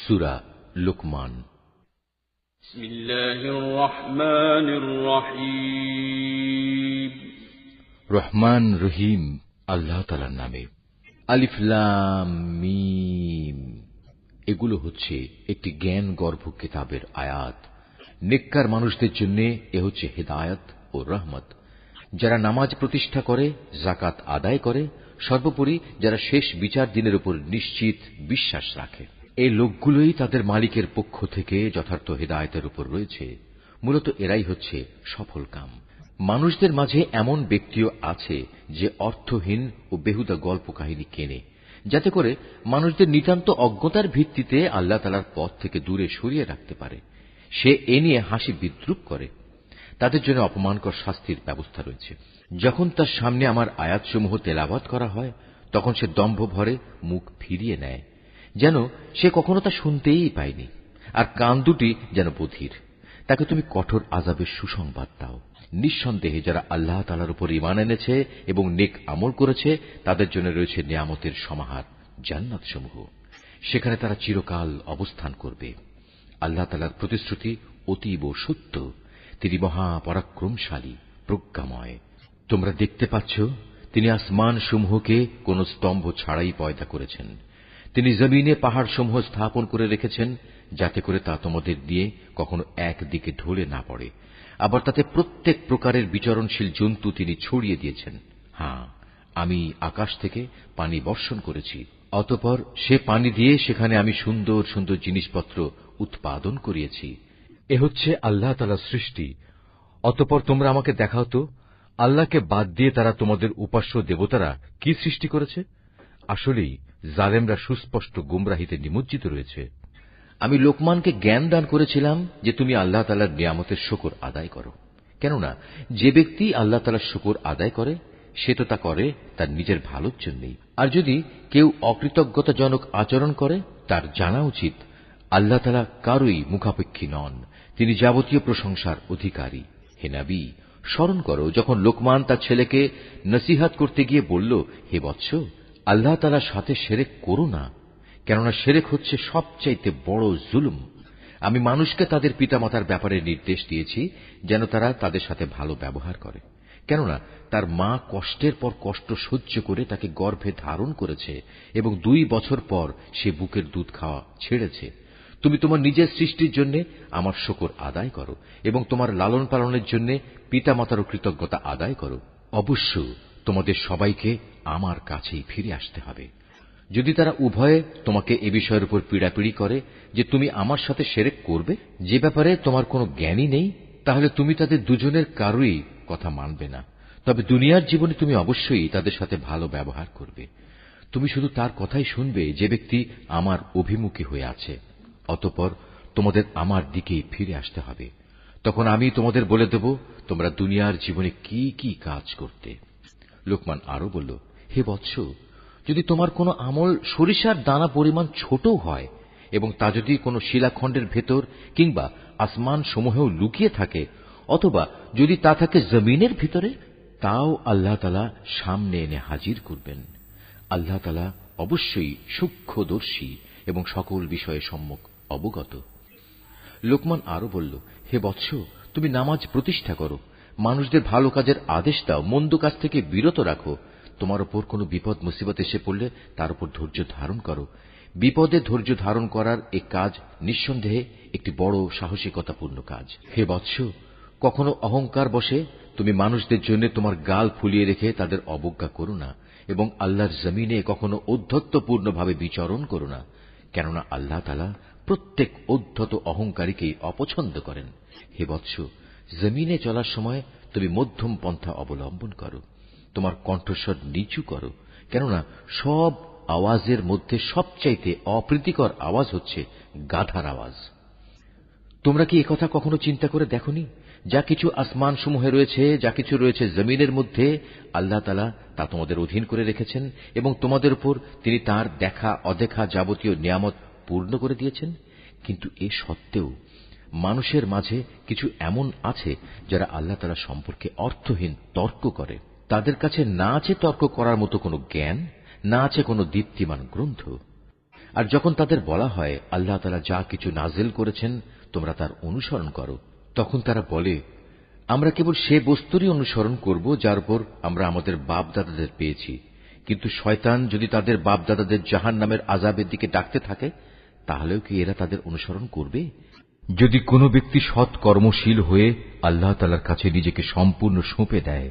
সূরা লুকমান। বিসমিল্লাহির রহমানির রহিম। রহমান রহিম আল্লাহ তাআলার নামে। আলিফ লাম মিম। এগুলো হচ্ছে একটি জ্ঞান গর্ভ কিতাবের আয়াত। নেককার মানুষদের জন্য এ হচ্ছে হিদায়াত ও রহমত। যারা নামাজ প্রতিষ্ঠা করে, যাকাত আদায় করে, সর্বোপরি যারা শেষ বিচার দিনের উপর নিশ্চিত বিশ্বাস রাখে, এই লোকগুলোই তাদের মালিকের পক্ষ থেকে যথার্থ হিদায়াতের উপর রয়েছে। মূলত এরাই হচ্ছে সফল কাম। মানুষদের মাঝে এমন ব্যক্তিও আছে যে অর্থহীন ও বেহুদা গল্প কাহিনী কেনে, যাতে করে মানুষদের নিতান্ত অজ্ঞতার ভিত্তিতে আল্লাহ তাআলার পথ থেকে দূরে সরিয়ে রাখতে পারে। সে এ নিয়ে হাসি বিদ্রুপ করে। তাদের জন্য অপমানকর শাস্তির ব্যবস্থা রয়েছে। যখন তার সামনে আমার আয়াতসমূহ তেলাওয়াত করা হয়, তখন সে দম্ভ ভরে মুখ ফিরিয়ে নেয়, যেন সে কখনো তা শুনতেই পায়নি, আর কান দুটি যেন বধির। তাকে তুমি কঠোর আযাবের সুসংবাদ দাও। নিঃসন্দেহে যারা আল্লাহ তাআলার উপর ঈমান এনেছে এবং নেক আমল করেছে, তাদের জন্য রয়েছে নিয়ামতের সমাহার, জান্নাতসমূহ। সেখানে তারা চিরকাল অবস্থান করবে। আল্লাহ তাআলার প্রতিশ্রুতি অতীব সত্য। তিনি মহা পরাক্রমশালী, প্রজ্ঞাময়। তোমরা দেখতে পাচ্ছ, তিনি আসমান সমূহকে কোন স্তম্ভ ছাড়াই পয়দা করেছেন। তিনি জমিনে পাহাড় সমূহ স্থাপন করে রেখেছেন, যাতে করে তা তোমাদের দিয়ে কখনো একদিকে ঢলে না পড়ে। আবার তাতে প্রত্যেক প্রকারের বিচরণশীল জন্তু তিনি ছড়িয়ে দিয়েছেন। হ্যাঁ, আমি আকাশ থেকে পানি বর্ষণ করেছি, অতঃপর সে পানি দিয়ে সেখানে আমি সুন্দর সুন্দর জিনিসপত্র উৎপাদন করিয়েছি। এ হচ্ছে আল্লাহ তাআলার সৃষ্টি। অতঃপর তোমরা আমাকে দেখাও তো, আল্লাহকে বাদ দিয়ে তারা তোমাদের উপাস্য দেবতারা কি সৃষ্টি করেছে। আসলেই জালেমরা সুস্পষ্ট গুমরাহিতে নিমজ্জিত রয়েছে। আমি লোকমানকে জ্ঞান দান করেছিলাম যে তুমি আল্লাহ তাআলার নিয়ামতের শুকর আদায় করো। কেননা যে ব্যক্তি আল্লাহ তাআলার শুকর আদায় করে, সে তো তা করে তার নিজের ভালোর জন্যই। আর যদি কেউ অকৃতজ্ঞতাজনক আচরণ করে, তার জানা উচিত আল্লাহ তাআলা কারোই মুখাপেক্ষী নন। তিনি যাবতীয় প্রশংসার অধিকারী। হে নবী, স্মরণ করো যখন লোকমান তার ছেলেকে নসিহত করতে গিয়ে বলল, হে বৎস, আল্লাহ তাআলার সাথে শিরক করো না, কেননা শিরক হচ্ছে সবচাইতে বড় জুলুম। আমি মানুষকে তাদের পিতামাতার ব্যাপারে নির্দেশ দিয়েছি যেন তারা তাদের সাথে ভালো ব্যবহার করে, কেননা তার মা কষ্টের পর কষ্ট সহ্য করে তাকে গর্ভে ধারণ করেছে এবং 2 বছর পর সে বুকের দুধ খাওয়া ছেড়েছে। তুমি তোমার নিজের সৃষ্টির জন্য আমার শুকর আদায় করো এবং তোমার লালন পালনের জন্য পিতামাতারও কৃতজ্ঞতা আদায় করো। অবশ্য তোমাদের সবাইকে আমার কাছেই ফিরে আসতে হবে। যদি তারা উভয়ে তোমাকে এ বিষয়ের উপর পীড়াপিড়ি করে যে তুমি আমার সাথে শিরক করবে, যে ব্যাপারে তোমার কোনো জ্ঞানই নেই, তাহলে তুমি তাদের দুজনের কারোই কথা মানবে না। তবে দুনিয়ার জীবনে তুমি অবশ্যই তাদের সাথে ভালো ব্যবহার করবে। তুমি শুধু তার কথাই শুনবে যে ব্যক্তি আমার অভিমুখী হয়ে আছে। অতঃপর তোমাদের আমার দিকেই ফিরে আসতে হবে। তখন আমি তোমাদের বলে দেব তোমরা দুনিয়ার জীবনে কি কি কাজ করতে। লোকমান আরো বলল, হে বৎস, যদি তোমার কোনো আমল সরিষার দানা পরিমাণ ছোটও হয় এবং তা যদি কোনো শিলাখণ্ডের ভেতর কিংবা আসমান সমূহেও লুকিয়ে থাকে, অথবা যদি তা থাকে জমিনের ভিতরে, তাও আল্লাহ তাআলা সামনে এনে হাজির করবেন। আল্লাহ তাআলা অবশ্যই সূক্ষ্মদর্শী এবং সকল বিষয়ে সম্যক অবগত। লোকমান আরো বলল, হে বৎস, তুমি নামাজ প্রতিষ্ঠা করো, মানুষদের ভালো কাজের আদেশ দাও, মন্দ কাজ থেকে বিরত রাখো। তোমার উপর কোনো বিপদ মুসিবত এসে পড়লে তার উপর ধৈর্য ধারণ করো। বিপদে ধৈর্য ধারণ করার এ কাজ নিঃসন্দেহে একটি বড় সাহসিকতাপূর্ণ কাজ। হে বৎস, কখনো অহংকার বশে তুমি মানুষদের জন্য তোমার গাল ফুলিয়ে রেখে তাদের অবজ্ঞা করো না এবং আল্লাহর জমিনে কখনো ঔদ্ধত্যপূর্ণভাবে বিচরণ করো না, কেননা আল্লাহ তাআলা প্রত্যেক ঔদ্ধত অহংকারীকেই অপছন্দ করেন। হে বৎস, জমিনে চলার সময় তুমি মধ্যম পন্থা অবলম্বন করো। তোমার কণ্ঠস্বর নিচু করো, কেননা সব আওয়াজের মধ্যে সবচাইতে অপ্রীতিকর আওয়াজ হচ্ছে গাধার আওয়াজ। তোমরা কি একথা কখনো চিন্তা করে দেখনি? যা কিছু আসমান সমূহে রয়েছে, যা কিছু রয়েছে জমিনের মধ্যে, আল্লাহ তাআলা তা তোমাদের অধীন করে রেখেছেন এবং তোমাদের উপর তিনি তার দেখা অদেখা যাবতীয় নিয়ামত পূর্ণ করে দিয়েছেন। কিন্তু এ সত্ত্বেও মানুষের মাঝে কিছু এমন আছে যারা আল্লাহ তাআলা সম্পর্কে অর্থহীন তর্ক করে। তাদের কাছে না আছে তর্ক করার মতো কোনো জ্ঞান, না আছে কোনো দীপ্তিমান গ্রন্থ। আর যখন তাদের বলা হয় আল্লাহ তাআলা যা কিছু নাজিল করেছেন তোমরা তার অনুসরণ করো, তখন তারা বলে আমরা কেবল সে বস্তুরই অনুসরণ করব যার উপর আমরা আমাদের বাপ দাদাদের পেয়েছি। কিন্তু শয়তান যদি তাদের বাপ দাদাদের জাহান্নামের আযাবের দিকে ডাকতে থাকে, তাহলেও কি এরা তাদের অনুসরণ করবে? যদি কোনো ব্যক্তি সৎ কর্মশীল হয়ে আল্লাহ তাআলার কাছে নিজেকে সম্পূর্ণ সঁপে দেয়